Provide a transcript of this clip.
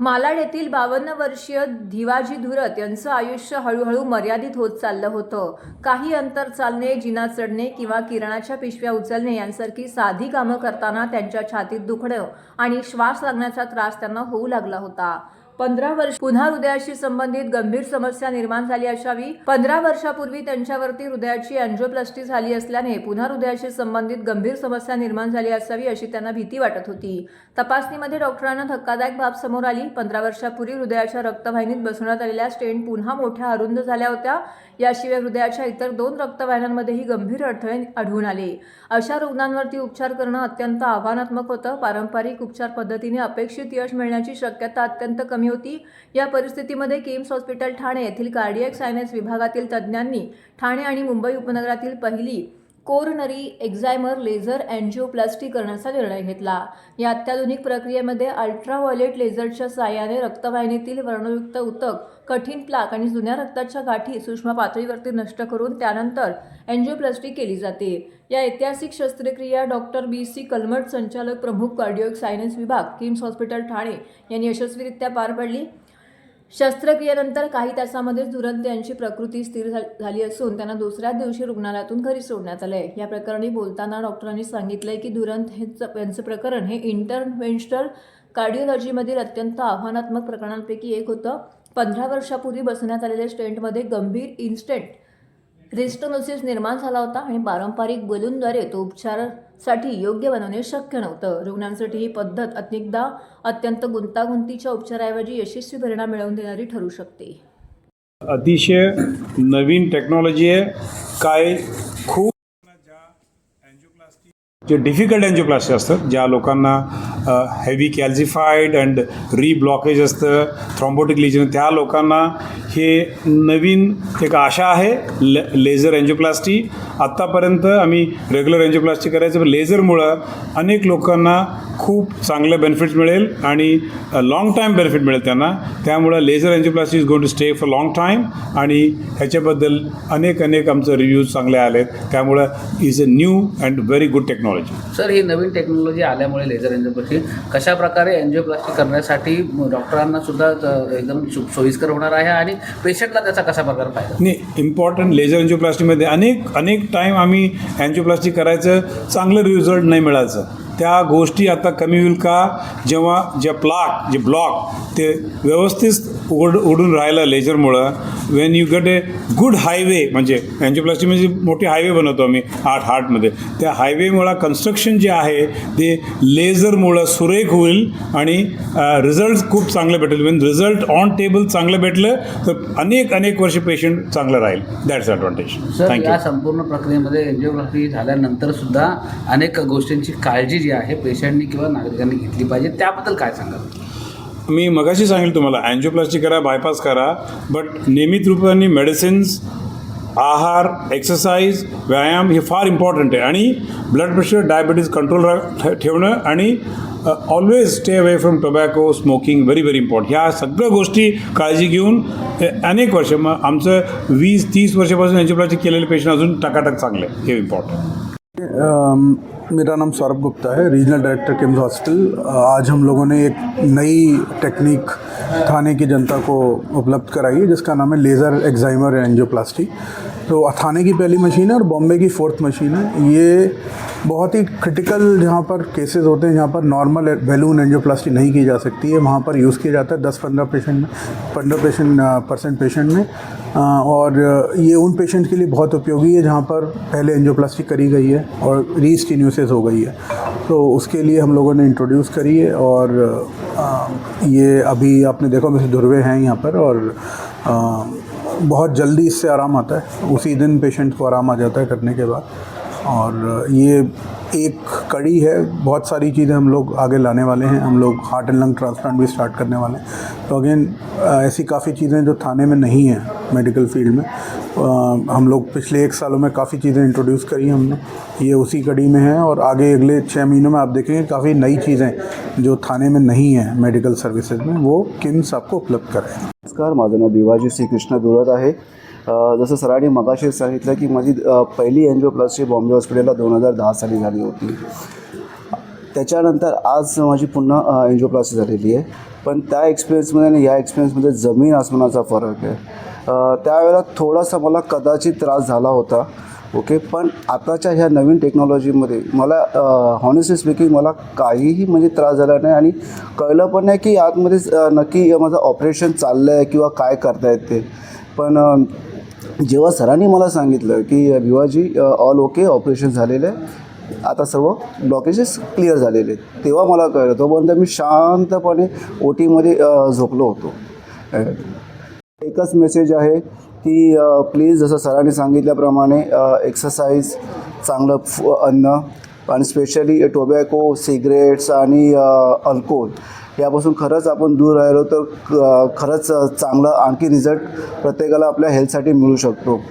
मालाड येथील 52 वर्षीय धिवाजी धुरत यांचं आयुष्य हळूहळू मर्यादित होत चाललं होतं. काही अंतर चालणे, जिना चढणे किंवा किराणाच्या पिशव्या उचलणे यांसारखी साधी कामं करताना त्यांच्या छातीत दुखणं आणि श्वास लागण्याचा त्रास त्यांना होऊ लागला होता. 15 वर्ष पुन्हा हृदयाशी संबंधित गंभीर समस्या निर्माण झाली असावी. 15 वर्षापूर्वी त्यांच्यावरती हृदयाची अँजिओप्लास्टी झाली असल्याने पुन्हा हृदयाशी संबंधित गंभीर समस्या निर्माण झाली असावी अशी त्यांना भीती वाटत होती. तपासणीमध्ये डॉक्टरांना धक्कादायक बाब समोर आली. 15 वर्षापूर्वी हृदयाच्या रक्तवाहिनीत बसवण्यात आलेल्या स्टेंट पुन्हा मोठ्या अरुंद झाल्या होत्या. याशिवाय हृदयाच्या इतर 2 रक्तवाहिन्यांमध्येही गंभीर अडथळे आढळून आले. अशा रुग्णांवरती उपचार करणं अत्यंत आव्हानात्मक होतं. पारंपरिक उपचार पद्धतीने अपेक्षित यश मिळण्याची शक्यता अत्यंत कमी होती. या परिस्थितीमध्ये किम्स हॉस्पिटल ठाणे येथील कार्डियक सायन्स विभागातील तज्ज्ञांनी ठाणे आणि मुंबई उपनगरातील पहिली कोरोनरी एक्झायमर लेझर अँजिओप्लास्टी करण्याचा निर्णय घेतला. या अत्याधुनिक प्रक्रियेमध्ये अल्ट्राव्हायोलेट लेझरच्या साहाय्याने रक्तवाहिनीतील वर्णयुक्त ऊतक, कठीण प्लाक आणि जुन्या रक्ताच्या गाठी सूक्ष्म पातळीवरती नष्ट करून त्यानंतर अँजिओप्लास्टी केली जाते. या ऐतिहासिक शस्त्रक्रिया डॉक्टर B.C. कलमट, संचालक प्रमुख कार्डियक सायन्स विभाग, किम्स हॉस्पिटल ठाणे यांनी यशस्वीरित्या पार पाडली. शस्त्रक्रियेनंतर काही तासांमध्येच धुरत यांची प्रकृती स्थिर झाली असून त्यांना दुसऱ्या दिवशी रुग्णालयातून घरी सोडण्यात आले. या प्रकरणी बोलताना डॉक्टरांनी सांगितलंय की धुरत यांचं प्रकरण हे इंटरव्हेन्शनल कार्डिओलॉजीमधील अत्यंत आव्हानात्मक प्रकरणांपैकी एक होतं. 15 वर्षापूर्वी बसवण्यात आलेल्या स्टेंटमध्ये गंभीर इन्स्टेंट रेस्टोनोसिस निर्माण झाला होता आणि पारंपरिक बलूनद्वारे तो उपचारासाठी योग्य बनवणे शक्य नव्हतं. रुग्णांसाठी ही पद्धत अनेकदा अत्यंत गुंतागुंतीच्या उपचाराऐवजी यशस्वी परिणाम मिळवून देणारी ठरू शकते. अतिशय नवीन टेक्नॉलॉजी आहे. काय खूप जे डिफिकल्ट अँजिओप्लास्टी असतात, ज्या लोकांना हेवी कॅल्सिफाईड अँड रीब्लॉकेज असतं, थ्रॉम्बोटिक लिजन, त्या लोकांना हे नवीन एक आशा आहे. लेझर अँजिओप्लास्टी आत्तापर्यंत आम्ही रेग्युलर अँजिओप्लास्टी करायचं, पण लेझरमुळं अनेक लोकांना खूप चांगले बेनिफिट्स मिळेल आणि लाँग टाईम बेनिफिट मिळेल त्यांना. त्यामुळं laser angioplasty is going to stay for long time आणि ह्याच्याबद्दल अनेक आमचं रिव्ह्यूज चांगले आलेत. त्यामुळं is a new and very good technology. Sir, ही नवीन टेक्नॉलॉजी आल्यामुळे लेझर अँजिओप्लास्टी कशा प्रकारे अँजिओप्लास्टी करण्यासाठी डॉक्टरांना सुद्धा एकदम सोयीस्कर होणार आहे आणि पेशंटला त्याचा कशा प्रकारे फायदा? नाही, इम्पॉर्टंट लेझर अँजिओप्लास्टीमध्ये अनेक टाईम आम्ही अँजिओप्लास्टी करायचं, चांगलं रिझल्ट नाही मिळायचं. त्या गोष्टी आता कमी होईल का, जेव्हा जे ब्लॉक ते व्यवस्थित उडून राहिलं लेझरमुळं. When you get a good highway, म्हणजे अँजिओप्लास्टी म्हणजे मोठी हायवे बनवतो आम्ही हार्टमध्ये, त्या हायवेमुळं कन्स्ट्रक्शन जे आहे ते लेझरमुळं सुरेख होईल आणि रिझल्ट खूप चांगले भेटेल. वेन रिझल्ट ऑन टेबल चांगलं भेटलं तर अनेक वर्ष पेशंट चांगलं राहील. That's advantage. सर, या संपूर्ण प्रक्रियेमध्ये अँजिओप्लास्टी झाल्यानंतर सुद्धा अनेक गोष्टींची काळजी जी आहे पेशंटनी किंवा नागरिकांनी घेतली पाहिजे, त्याबद्दल काय सांगाल? मी मगाशी सांगेल तुम्हाला, अँजिओप्लास्टी करा, बायपास करा, बट नियमित रूपाने मेडिसिन्स, आहार, एक्सरसाइज, व्यायाम हे फार इम्पॉर्टंट आहे. आणि ब्लड प्रेशर, डायबिटीज कंट्रोल ठेवणं आणि always stay away from tobacco, smoking, very important. ह्या सगळ्या गोष्टी काळजी घेऊन अनेक वर्ष, मग आमचं 20-30 वर्षापासून अँजिओप्लास्टी केलेले पेशंट अजून टकाटक चांगले, हे इम्पॉर्टंट. मेरा नाम सौरभ गुप्ता है, रीजनल डायरेक्टर किम्स हॉस्पिटल। आज हम लोगों ने एक नई टेक्निक थाने की जनता को उपलब्ध कराई है जिसका नाम है लेज़र एक्साइमर एंजियोप्लास्टी। तो थाने की पहली मशीन है और बॉम्बे की 4th मशीन है। ये बहुत ही क्रिटिकल जहाँ पर केसेस होते हैं, जहाँ पर नॉर्मल बैलून एंजियोप्लास्टी नहीं की जा सकती है, वहाँ पर यूज़ किया जाता है 15% पेशेंट में। और ये उन पेशेंट के लिए बहुत उपयोगी है जहाँ पर पहले एंजियोप्लास्टी करी गई है और रीस्टिन्यूसिस हो गई है, तो उसके लिए हम लोगों ने इंट्रोड्यूस करी है। और ये अभी आपने देखा वैसे धुर्वे हैं यहाँ पर, और बहुत जल्दी इससे आराम आता है, उसी दिन पेशेंट को आराम आ जाता है करने के बाद। और ये एक कड़ी है, बहुत सारी चीज़ें हम लोग आगे लाने वाले हैं। हम लोग हार्ट एंड लंग ट्रांसप्लांट भी स्टार्ट करने वाले हैं। तो अगेन ऐसी काफ़ी चीज़ें जो थाने में नहीं हैं मेडिकल फील्ड में, हम लोग पिछले 1 सालों में काफ़ी चीज़ें इंट्रोड्यूस करी हमने, ये उसी कड़ी में है। और आगे अगले 6 महीनों में आप देखेंगे काफ़ी नई चीज़ें जो थाने में नहीं हैं मेडिकल सर्विसेज में, वो किम्स आपको उपलब्ध करें। नमस्कार, माझं नाव भिवाजी श्रीकृष्ण दुरत आहे। जसं सरांनी मगाशी सांगितलं की माझी पहिली एंजिओप्लास्टी बॉम्बे हॉस्पिटलला 2010 साली झाली होती। त्याच्यानंतर आज माझी पुन्हा एन्जिओप्लास्टी झालेली आहे. पण त्या एक्सपिरियन्समध्ये आणि या एक्सपिरियन्समध्ये जमीन आसमानाचा फरक आहे. त्यावेळेला थोडासा मला कदाचित त्रास झाला होता, ओके. पण आताच्या ह्या नवीन टेक्नॉलॉजीमध्ये मला हॉनेस्टली स्पीकिंग मला काहीही म्हणजे त्रास झाला नाही आणि कळलं पण नाही की आतमध्ये नक्की माझं ऑपरेशन चाललं आहे किंवा काय करतायत ते. पण जेव्हा सरांनी मला सांगितलं की भिवाजी ऑल ओके, ऑपरेशन झालेलं आहे, आता सर्व ब्लॉकेजेस क्लिअर झालेले आहेत, तेव्हा मला कळलं. तोपर्यंत मी शांतपणे OTमध्ये झोपलो होतो. एकच मेसेज आहे की प्लीज जसं सरांनी सांगितल्याप्रमाणे एक्सरसाइज, चांगलं अन्न आणि स्पेशली टोबॅको, सिगरेट्स आणि अल्कोहोल यापासून खरंच आपण दूर राहिलो तर खरंच चांगलं आणखी रिझल्ट प्रत्येकाला आपल्या हेल्थसाठी मिळू शकतो.